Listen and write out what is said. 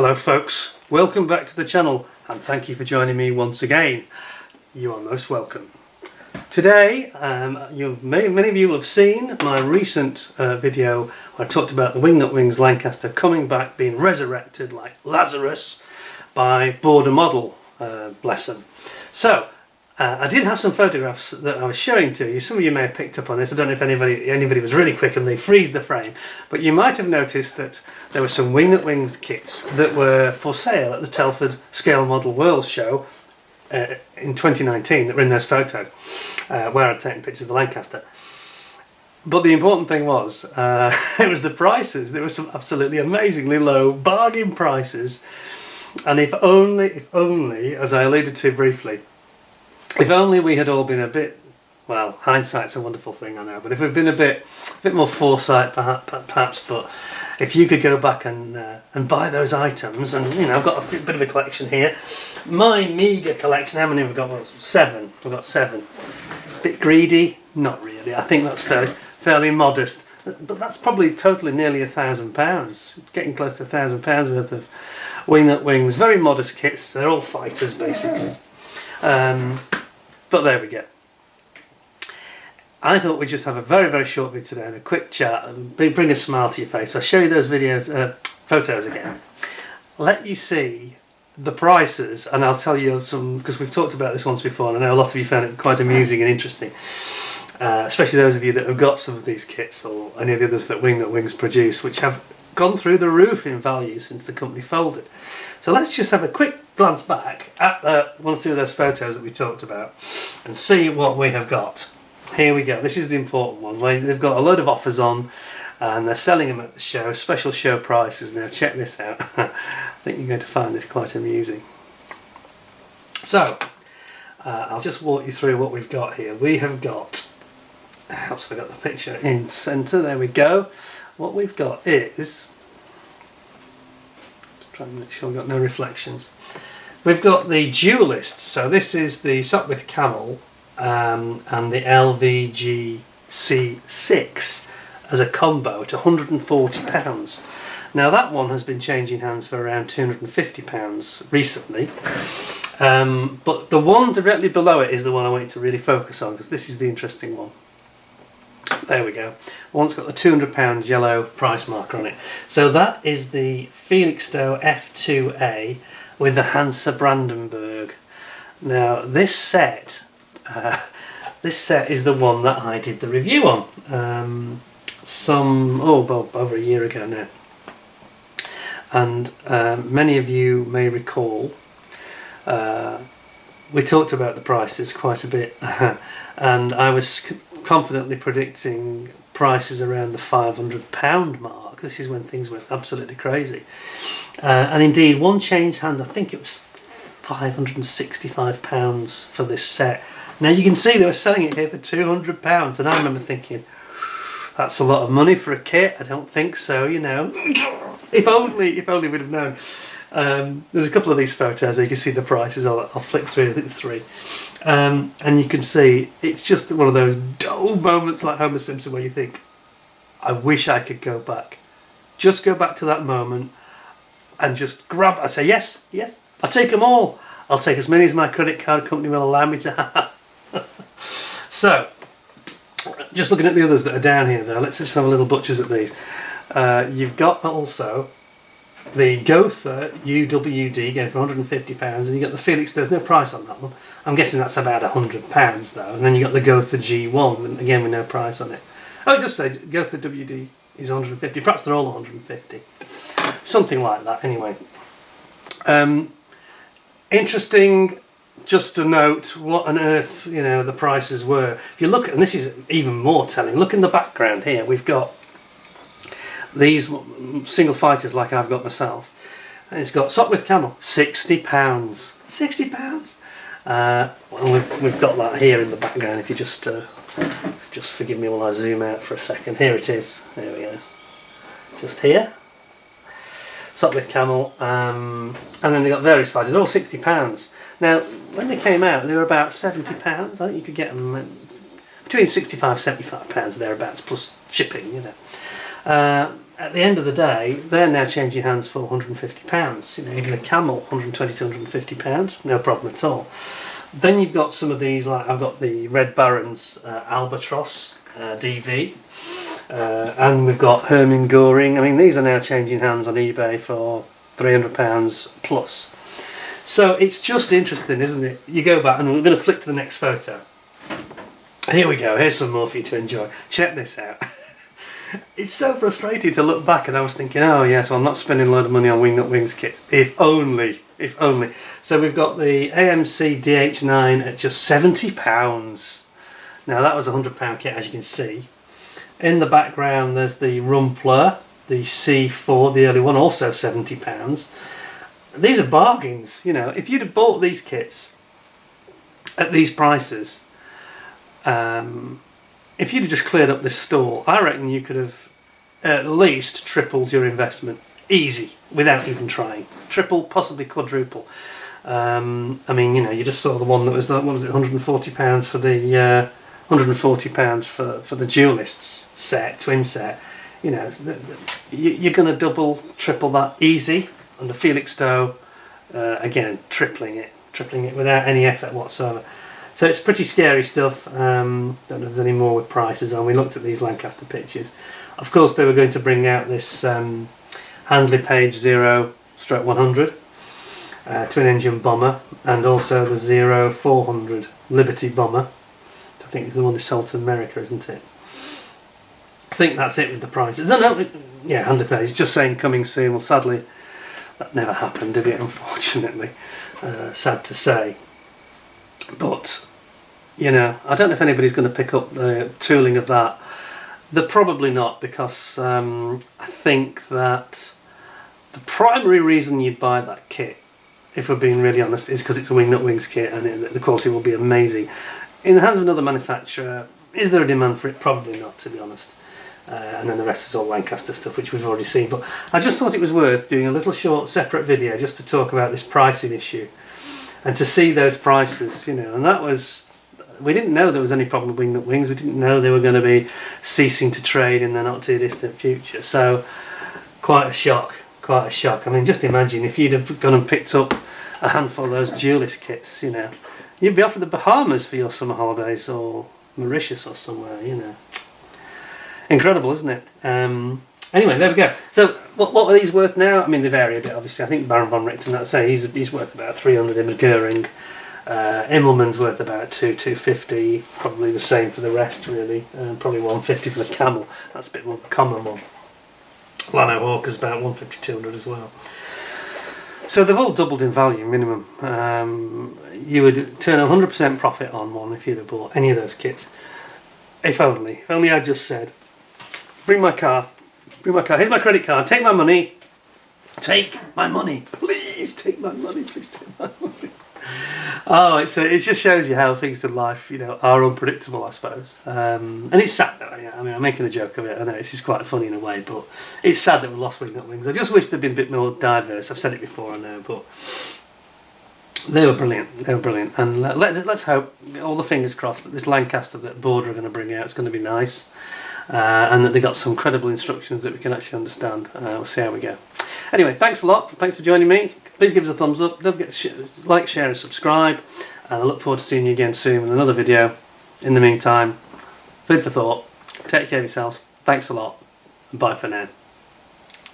Hello folks, welcome back to the channel and thank you for joining me once again. You are most welcome. Today, many of you will have seen my recent video where I talked about the Wingnut Wings Lancaster coming back, being resurrected like Lazarus by Border Model, bless them. So, I did have some photographs that I was showing to you. Some of you may have picked up on this. I don't know if anybody was really quick and they freeze the frame, but you might have noticed that there were some Wingnut Wings kits that were for sale at the Telford Scale Model World Show in 2019 that were in those photos where I'd taken pictures of the Lancaster. But the important thing was, it was the prices. There were some absolutely amazingly low bargain prices, and if only, as I alluded to briefly, if only we had all been a bit, well, hindsight's a wonderful thing, I know, but if we'd been a bit more foresight perhaps, but if you could go back and buy those items, and you know, I've got a bit of a collection here. My meagre collection, how many have we got? Well, 7. We've got 7. A bit greedy? Not really. I think that's fairly modest. But that's probably totally nearly £1,000. Getting close to £1,000 worth of Wingnut Wings. Very modest kits. They're all fighters, basically. But there we go. I thought we'd just have a very short video today and a quick chat and bring a smile to your face. I'll show you those photos again. Let you see the prices, and I'll tell you some, because we've talked about this once before and I know a lot of you found it quite amusing and interesting, especially those of you that have got some of these kits or any of the others that Wingnut Wings produce, which have gone through the roof in value since the company folded. So let's just have a quick glance back at one or two of those photos that we talked about and see what we have got. Here we go. This is the important one. They've got a load of offers on and they're selling them at the show, special show prices. Now check this out. I think you're going to find this quite amusing. So I'll just walk you through what we've got here. We have got, helps if I got the picture in centre, there we go. What we've got is, try and make sure we've got no reflections. We've got the dualists, so this is the sock with camel and the LVG-C6 as a combo at £140. Now that one has been changing hands for around £250 recently, but the one directly below it is the one I want you to really focus on, because this is the interesting one. There we go. One's got the £200 yellow price marker on it. So that is the Felixstowe F2A with the Hansa Brandenburg. Now this set is the one that I did the review on over a year ago now. And many of you may recall we talked about the prices quite a bit and I was confidently predicting prices around the £500 mark. This is when things went absolutely crazy. And indeed, one changed hands, I think it was £565 for this set. Now you can see they were selling it here for £200, and I remember thinking, that's a lot of money for a kit. I don't think so, you know. If only we'd have known. There's a couple of these photos where you can see the prices. I'll flip through, I think it's 3. And you can see it's just one of those dull moments like Homer Simpson where you think, I wish I could go back. Just go back to that moment and just grab, I say, yes, I'll take them all. I'll take as many as my credit card company will allow me to have. So, just looking at the others that are down here though, let's just have a little butchers at these. You've got also the Gotha UWD going for £150, and you got the Felix. There's no price on that one. I'm guessing that's about £100 though. And then you got the Gotha G1, again with no price on it. Oh, it does say Gotha WD is 150. Perhaps they're all 150, something like that. Anyway, interesting. Just to note what on earth, you know, the prices were. If you look, and this is even more telling. Look in the background here. We've got these single fighters like I've got myself, and it's got sock with camel, £60. £60. And we've got that here in the background. If you just forgive me while I zoom out for a second. Here it is. There we go. Just here. Sock with camel, and then they got various fighters. They're all £60. Now, when they came out, they were about £70. I think you could get them between £65 and £75 thereabouts, plus shipping, you know. at the end of the day, they're now changing hands for £150. You know, even the Camel, 120 to £150, no problem at all. Then you've got some of these, like I've got the Red Baron's Albatross DV, and we've got Herming Goring. I mean, these are now changing hands on eBay for £300 plus. So it's just interesting, isn't it? You go back, and we're going to flick to the next photo. Here we go, here's some more for you to enjoy. Check this out. It's so frustrating to look back, and I was thinking, oh yes, well, I'm not spending a load of money on Wingnut Wings kits. If only, if only. So we've got the AMC DH9 at just £70. Now that was a £100 kit, as you can see. In the background there's the Rumpler, the C4, the early one, also £70. These are bargains, you know. If you'd have bought these kits at these prices, if you'd have just cleared up this store, I reckon you could have at least tripled your investment. Easy, without even trying. Triple, possibly quadruple. I mean, you know, you just saw the one that was, what was it, £140 for the £140 for the Duelists set, twin set. You know, you're going to double, triple that easy. And the Felixstowe, again, tripling it without any effort whatsoever. So it's pretty scary stuff. Don't know if there's any more with prices on. We looked at these Lancaster pictures. Of course, they were going to bring out this Handley Page 0/100 twin engine bomber, and also the 0400 Liberty bomber. I think it's the one they sold to America, isn't it? I think that's it with the prices. Oh no, yeah, Handley Page. Just saying coming soon. Well, sadly, that never happened, did it? Unfortunately, sad to say. But, you know, I don't know if anybody's going to pick up the tooling of that. They're probably not, because I think that the primary reason you'd buy that kit, if we're being really honest, is because it's a Wingnut Wings kit and the quality will be amazing. In the hands of another manufacturer, is there a demand for it? Probably not, to be honest. And then the rest is all Lancaster stuff, which we've already seen. But I just thought it was worth doing a little short separate video just to talk about this pricing issue. And to see those prices, you know, and that was, we didn't know there was any problem with Wingnut Wings. We didn't know they were going to be ceasing to trade in the not too distant future. So, quite a shock, quite a shock. I mean, just imagine if you'd have gone and picked up a handful of those Duelist kits, you know, you'd be off to the Bahamas for your summer holidays, or Mauritius or somewhere, you know. Incredible, isn't it? Anyway, there we go. So, what are these worth now? I mean, they vary a bit, obviously. I think Baron von Richten, I'd say he's worth about 300 in Goering. Immelman's worth about 250. Probably the same for the rest, really. Probably 150 for the Camel. That's a bit more common one. Lano Hawker's about 150, 200 as well. So they've all doubled in value, minimum. You would turn 100% profit on one if you'd have bought any of those kits. If only I just said, bring my car, here's my credit card, take my money, please take my money, please take my money. Oh, it just shows you how things in life, you know, are unpredictable, I suppose. And it's sad though, yeah. I mean, I'm making a joke of it, I know it's just quite funny in a way, but it's sad that we lost Wingnut Wings. I just wish they'd been a bit more diverse. I've said it before, I know, but they were brilliant, and let's hope, all the fingers crossed, that this Lancaster that Border are going to bring out is going to be nice. And that they got some credible instructions that we can actually understand. We'll see how we go. Anyway, thanks a lot. Thanks for joining me. Please give us a thumbs up. Don't forget to like, share and subscribe. And I look forward to seeing you again soon with another video. In the meantime, food for thought. Take care of yourselves. Thanks a lot. And bye for now.